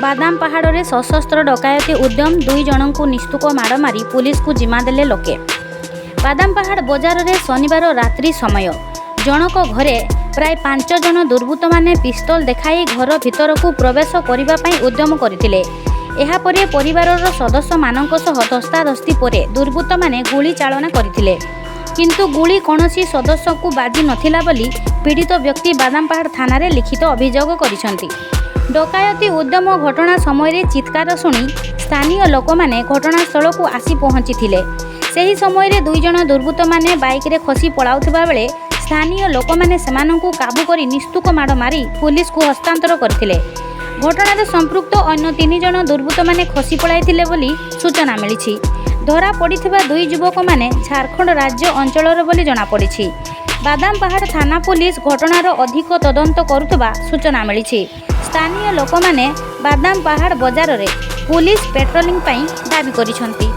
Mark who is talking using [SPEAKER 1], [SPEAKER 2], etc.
[SPEAKER 1] बादाम पहाड़ में सशस्त्र डकायती उद्यम 2 जनक निस्तुक माड़ मारी पुलिस को जिम्मा देले लोके। बादाम पहाड़ बजार में शनिवार रात्रि समय जनक घरे प्राय 5 जन दुर्बृत्त माने पिस्तल देखाई घर भितर को प्रवेश करने उद्यम करथिले। एहापरे परिवारर सदस्य मानक सह धस्ताधस्ती परे दुर्बृत्त माने गुली चालना करथिले, किंतु गुली कौनसी सदस्य को बाजी नथिला बोली पीड़ित व्यक्ति बादाम पहाड़ थाना रे लिखित अभियोग करिसंती। डकायती उद्यम घटना समय चित्कार शुणी स्थानीय लोक मैंने घटनास्थल को आसी पहुंची। सही समय 2 जन दुर्बृत्त माने बाइक रे खसी पलाउथिबा बेले स्थानीय लोक मैंने सेमानंकु काबू करी निस्तुक माड़ मारी पुलिस को हस्तांतर करथिले। घटना संपृक्त अन्य 3 जन दुर्बृत्त माने खसी पलाइथिले बोली सूचना मिली। धरा पड़िथिबा 2 युवक माने झारखंड राज्य अंचलर बोली जणा पड़िछि। बादाम पहाड़ थाना पुलिस घटनार अधिक तदंत करुथिबा सूचना मिली। स्थानीय लोक माने बादाम पहाड़ बजार रे पुलिस पेट्रोलिंग पई दाबी करिसंती।